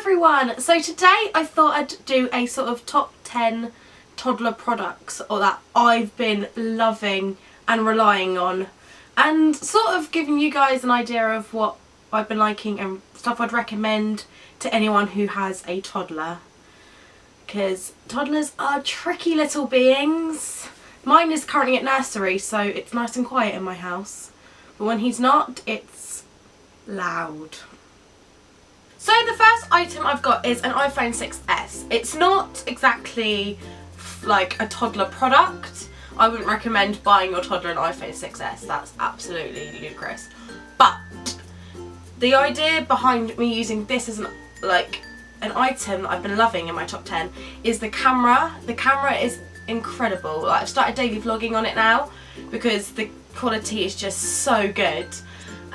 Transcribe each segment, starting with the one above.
everyone! So today I thought I'd do a sort of top 10 toddler products or that I've been loving and relying on, and sort of giving you guys an idea of what I've been liking and stuff I'd recommend to anyone who has a toddler, because toddlers are tricky little beings. Mine is currently at nursery, so it's nice and quiet in my house, but when he's not, it's loud. So the first item I've got is an iPhone 6s. It's not exactly like a toddler product. I wouldn't recommend buying your toddler an iPhone 6s. That's absolutely ludicrous. But the idea behind me using this as an item that I've been loving in my top 10 is the camera. The camera is incredible. Like, I've started daily vlogging on it now because the quality is just so good.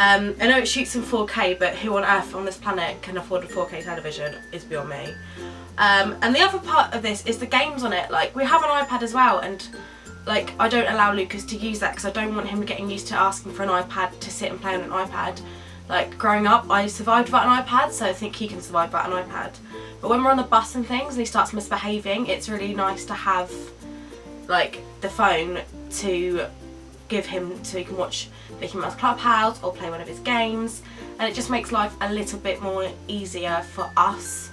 I know it shoots in 4K, but who on earth on this planet can afford a 4K television is beyond me. And the other part of this is the games on it. Like, we have an iPad as well, and like, I don't allow Lucas to use that because I don't want him getting used to asking for an iPad to sit and play on an iPad. Like, growing up, I survived without an iPad, so I think he can survive without an iPad. But when we're on the bus and things and he starts misbehaving, it's really nice to have like the phone to give him so he can watch Mickey Mouse Clubhouse or play one of his games, and it just makes life a little bit more easier for us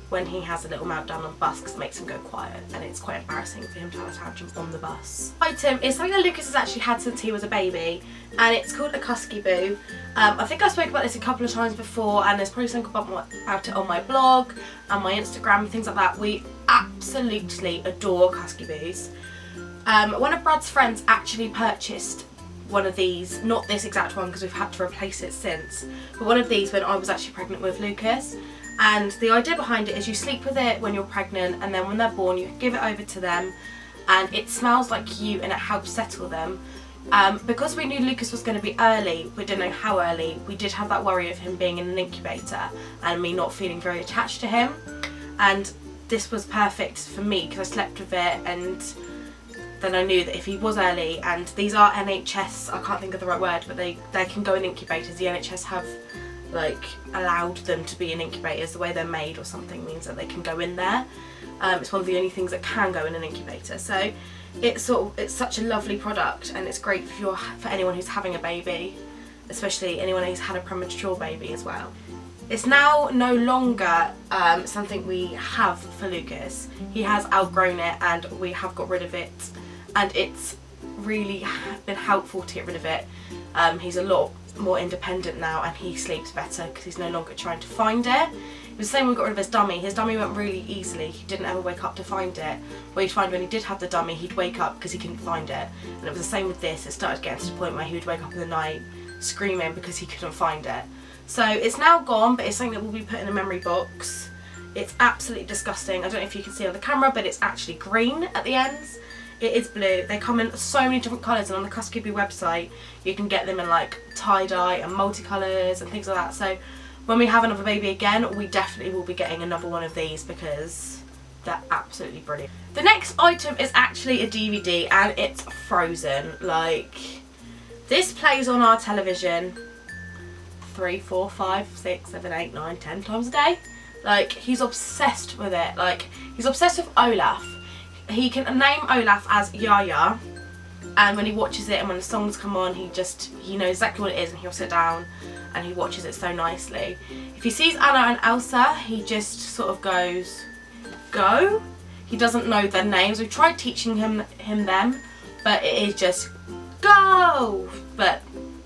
when he has a little meltdown on the bus, because it makes him go quiet and it's quite embarrassing for him to have a tantrum on the bus. Item is something that Lucas has actually had since he was a baby, and it's called a Husky Boo. I think I spoke about this a couple of times before, and there's probably something about it on my blog and my Instagram and things like that. We absolutely adore Husky Boos. One of Brad's friends actually purchased one of these, not this exact one because we've had to replace it since, but one of these when I was actually pregnant with Lucas. And the idea behind it is you sleep with it when you're pregnant, and then when they're born you give it over to them, and it smells like you and it helps settle them. Because we knew Lucas was going to be early, we didn't know how early, we did have that worry of him being in an incubator and me not feeling very attached to him, and this was perfect for me because I slept with it, and then I knew that if he was early, and these are NHS, I can't think of the right word, but they can go in incubators. The NHS have like allowed them to be in incubators. The way they're made or something means that they can go in there. It's one of the only things that can go in an incubator. So it's such a lovely product, and it's great for anyone who's having a baby, especially anyone who's had a premature baby as well. It's now no longer something we have for Lucas. He has outgrown it and we have got rid of it, and it's really been helpful to get rid of it. He's a lot more independent now, and he sleeps better because he's no longer trying to find it. It was the same when we got rid of his dummy. His dummy went really easily. He didn't ever wake up to find it. Where you'd find when he did have the dummy, he'd wake up because he couldn't find it. And it was the same with this. It started getting to the point where he would wake up in the night screaming because he couldn't find it. So it's now gone, but it's something that will be put in a memory box. It's absolutely disgusting. I don't know if you can see on the camera, but it's actually green at the ends. It is blue. They come in so many different colours, and on the Husky Boo website you can get them in like tie-dye and multicolours and things like that. So when we have another baby again, we definitely will be getting another one of these because they're absolutely brilliant. The next item is actually a DVD, and it's Frozen. Like, this plays on our television 3, 4, 5, 6, 7, 8, 9, 10 times a day. Like, he's obsessed with it. Like, he's obsessed with Olaf. He can name Olaf as Yaya, and when he watches it and when the songs come on, he knows exactly what it is, and he'll sit down and he watches it so nicely. If he sees Anna and Elsa, he just sort of goes, go. He doesn't know their names. We've tried teaching him them, but it is just go. But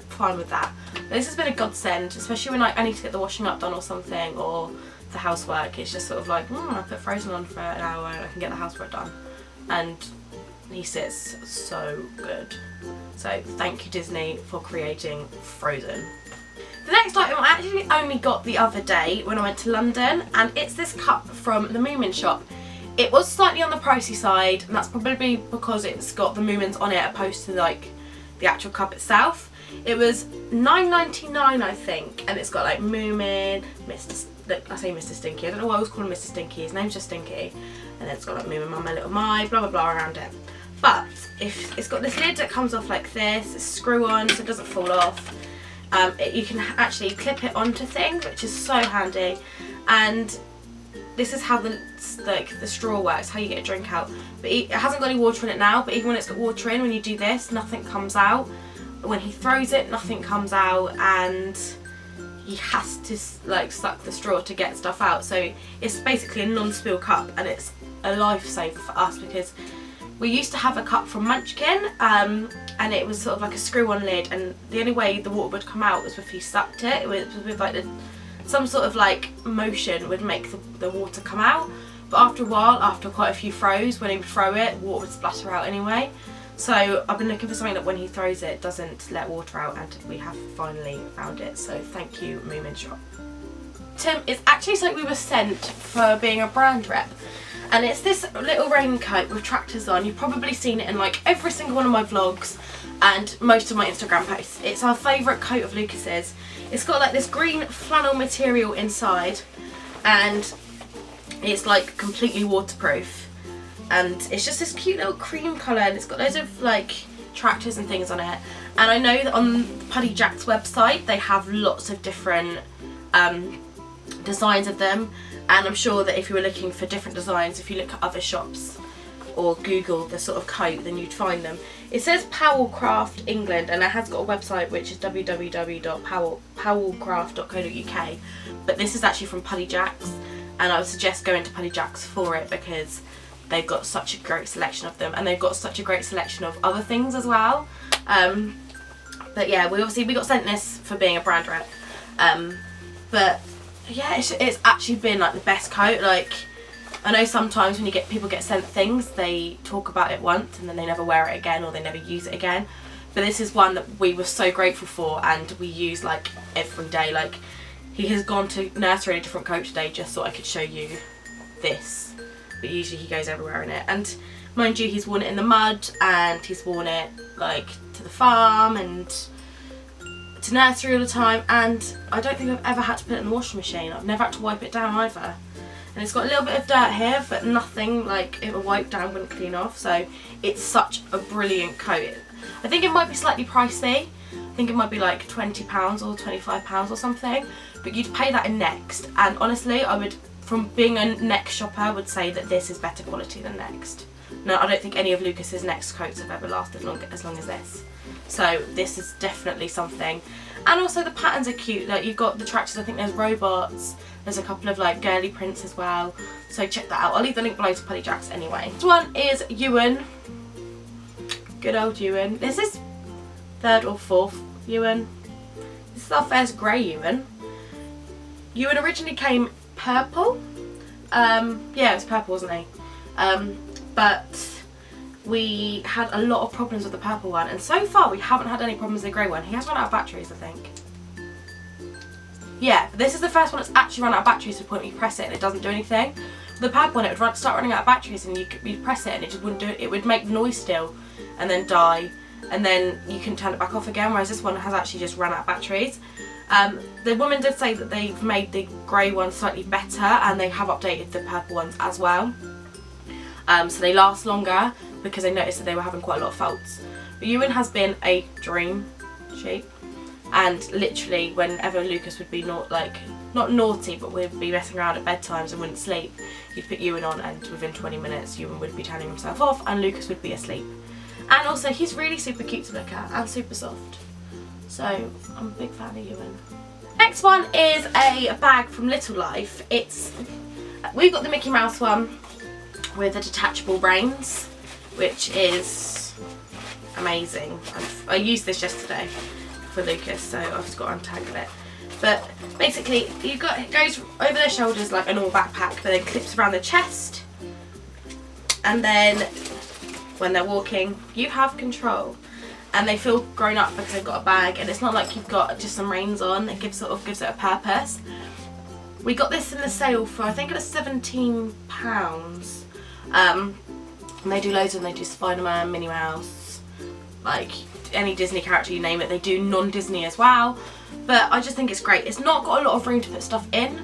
fine with that. But this has been a godsend, especially when I need to get the washing up done or something, or the housework. It's just sort of like, I put Frozen on for an hour and I can get the housework done. And he sits so good. So thank you, Disney, for creating Frozen. The next item I actually only got the other day when I went to London, and it's this cup from the Moonman shop. It was slightly on the pricey side, and that's probably because it's got the Moomans on it opposed to like the actual cup itself. It was $9.99 I think, and it's got like Moonman, I say Mr. Stinky, I don't know why I was calling him Mr. Stinky, his name's just Stinky, and then it's got like Moonman, Mama, Little My, blah blah blah around it. But if it's got this lid that comes off like this, it's screw on so it doesn't fall off. You can actually clip it onto things, which is so handy. And this is how the straw works, how you get a drink out. But it hasn't got any water in it now, but even when it's got water in, when you do this, nothing comes out. When he throws it, nothing comes out, and he has to like suck the straw to get stuff out. So it's basically a non-spill cup, and it's a lifesaver for us because we used to have a cup from Munchkin, and it was sort of like a screw-on lid, and the only way the water would come out was if you sucked it. It was with like some sort of like motion would make the water come out. But after a while, after quite a few throws, when he would throw it, water would splatter out anyway. So I've been looking for something that when he throws it doesn't let water out, and we have finally found it. So thank you, Moonman Shop. Tim, it's actually something we were sent for being a brand rep. And it's this little raincoat with tractors on. You've probably seen it in like every single one of my vlogs and most of my Instagram posts. It's our favourite coat of Lucas's. It's got like this green flannel material inside, and it's like completely waterproof. And it's just this cute little cream colour, and it's got loads of like tractors and things on it. And I know that on Puddy Jack's website they have lots of different designs of them. And I'm sure that if you were looking for different designs, if you look at other shops or Google the sort of coat, then you'd find them. It says Powellcraft England, and it has got a website which is www.powellcraft.co.uk. But this is actually from Puddy Jack's, and I would suggest going to Puddy Jack's for it because they've got such a great selection of them, and they've got such a great selection of other things as well. But yeah, we got sent this for being a brand rep. But yeah, it's actually been like the best coat. Like, I know sometimes when people get sent things, they talk about it once and then they never wear it again, or they never use it again. But this is one that we were so grateful for, and we use like every day. Like, he has gone to nursery in a different coat today just so I could show you this. But usually he goes everywhere in it. And mind you, he's worn it in the mud, and he's worn it like to the farm and to nursery all the time, and I don't think I've ever had to put it in the washing machine. I've never had to wipe it down either. And it's got a little bit of dirt here, but nothing like it would wipe down, wouldn't clean off. So it's such a brilliant coat. I think it might be slightly pricey. I think it might be like £20 or £25 or something, but you'd pay that in Next. And honestly, I would, from being a Next shopper, I would say that this is better quality than Next. No, I don't think any of Lucas's Next coats have ever lasted as long as this. So this is definitely something. And also the patterns are cute. Like, you've got the tractors, I think there's robots, there's a couple of like girly prints as well. So check that out. I'll leave the link below to Puddy Jack's anyway. This one is Ewan. Good old Ewan. This is third or fourth Ewan. This is our first grey Ewan. Ewan originally came purple. Yeah, it was purple, wasn't he? But we had a lot of problems with the purple one, and so far we haven't had any problems with the grey one. He has run out of batteries, I think. Yeah, but this is the first one that's actually run out of batteries to the point where you press it and it doesn't do anything. The purple one, it would start running out of batteries and you'd press it and it just wouldn't do it. It would make noise still and then die, and then you can turn it back off again, whereas this one has actually just run out of batteries. The woman did say that they've made the grey one slightly better, and they have updated the purple ones as well. So they last longer, because I noticed that they were having quite a lot of faults. But Ewan has been a dream sheep, and literally whenever Lucas would be not naughty, but would be messing around at bedtimes and wouldn't sleep, you'd put Ewan on, and within 20 minutes Ewan would be turning himself off and Lucas would be asleep. And also he's really super cute to look at and super soft. So I'm a big fan of Ewan. Next one is a bag from Little Life. We've got the Mickey Mouse one with the detachable reins, which is amazing. I used this yesterday for Lucas, so I've just got to untangle it. But basically, it goes over their shoulders like a normal backpack, but then clips around the chest. And then when they're walking, you have control. And they feel grown up because they've got a bag, and it's not like you've got just some reins on. It gives it a purpose. We got this in the sale for, I think it was £17. And they do loads of them. They do Spider-Man, Minnie Mouse, like any Disney character you name it. They do non-Disney as well, but I just think it's great. It's not got a lot of room to put stuff in,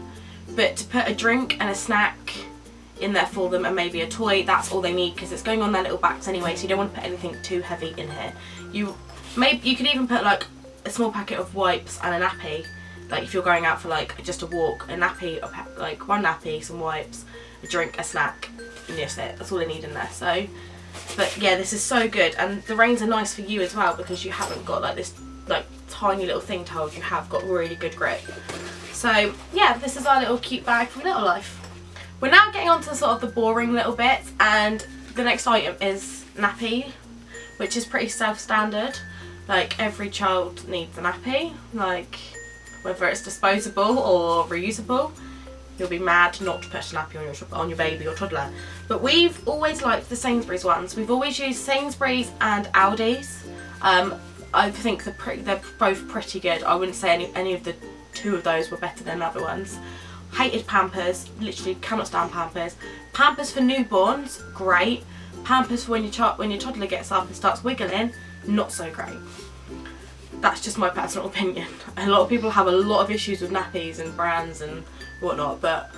but to put a drink and a snack in there for them and maybe a toy, that's all they need, because it's going on their little backs anyway, so you don't want to put anything too heavy in here. You could even put like a small packet of wipes and a nappy. Like if you're going out for like just a walk, a nappy, like one nappy, some wipes, a drink, a snack, and that's it. That's all I need in there. So, but yeah, this is so good, and the reins are nice for you as well because you haven't got like this like tiny little thing to hold. You have got really good grip. So yeah, this is our little cute bag from Little Life. We're now getting on to sort of the boring little bits, and the next item is nappy, which is pretty self-standard. Like every child needs a nappy, like whether it's disposable or reusable. You'll be mad not to put a nappy on your baby or toddler. But we've always liked the Sainsbury's ones. We've always used Sainsbury's and Aldi's. I think they're both pretty good. I wouldn't say any of the two of those were better than other ones. Hated Pampers, literally cannot stand Pampers. Pampers for newborns, great. Pampers for when your toddler gets up and starts wiggling, not so great. That's just my personal opinion. A lot of people have a lot of issues with nappies and brands and whatnot, but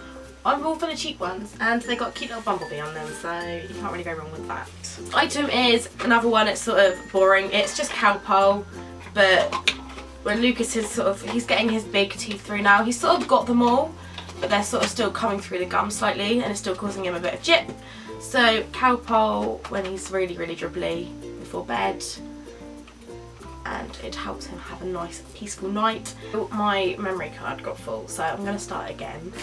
I'm all for the cheap ones, and they got a cute little bumblebee on them, so you can't really go wrong with that. Item is another one. It's sort of boring. It's just Cowpole, but when Lucas is he's getting his big teeth through now. He's sort of got them all, but they're sort of still coming through the gum slightly, and it's still causing him a bit of jip. So Cowpole when he's really dribbly before bed, and it helps him have a nice peaceful night. My memory card got full, so I'm going to start again.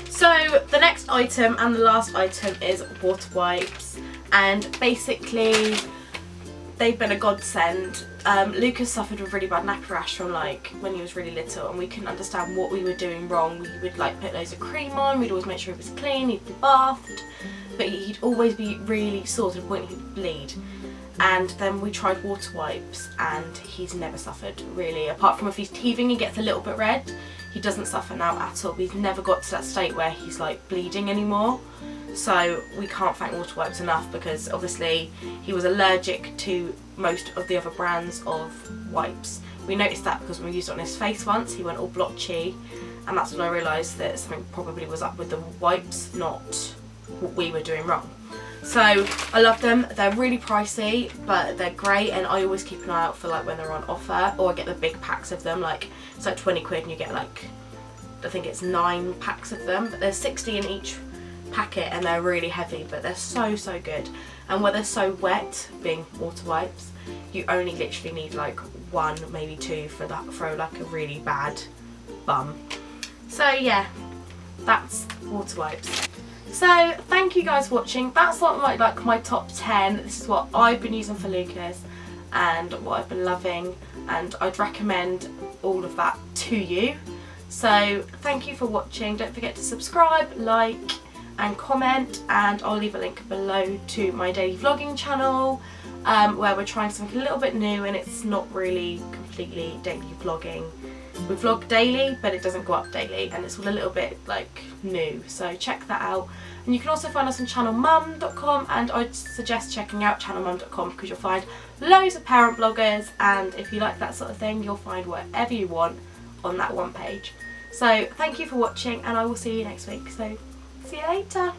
So the next item and the last item is water wipes, and basically they've been a godsend. Lucas suffered with really bad nappy rash from like when he was really little, and we couldn't understand what we were doing wrong. We would like put loads of cream on, we'd always make sure he was clean, he'd be bathed, but he'd always be really sore to the point he'd bleed. And then we tried water wipes, and he's never suffered really, apart from if he's teething he gets a little bit red. He doesn't suffer now at all. We've never got to that state where he's like bleeding anymore, so we can't thank water wipes enough, because obviously he was allergic to most of the other brands of wipes. We noticed that because when we used it on his face once, he went all blotchy, and that's when I realised that something probably was up with the wipes, not what we were doing wrong. So I love them. They're really pricey, but they're great, and I always keep an eye out for like when they're on offer, or I get the big packs of them. Like it's like 20 quid and you get like, I think it's 9 packs of them, but there's 60 in each packet, and they're really heavy, but they're so good. And where they're so wet, being water wipes, you only literally need like 1, maybe 2 for like a really bad bum. So yeah, that's water wipes. So thank you guys for watching. That's not like my top 10. This is what I've been using for Lucas and what I've been loving, and I'd recommend all of that to you. So thank you for watching. Don't forget to subscribe, like and comment, and I'll leave a link below to my daily vlogging channel, where we're trying something a little bit new, and it's not really completely daily vlogging. We vlog daily, but it doesn't go up daily, and it's all a little bit like new, so check that out. And you can also find us on channelmum.com, and I'd suggest checking out channelmum.com because you'll find loads of parent bloggers, and if you like that sort of thing, you'll find whatever you want on that one page. So thank you for watching, and I will see you next week. So see you later.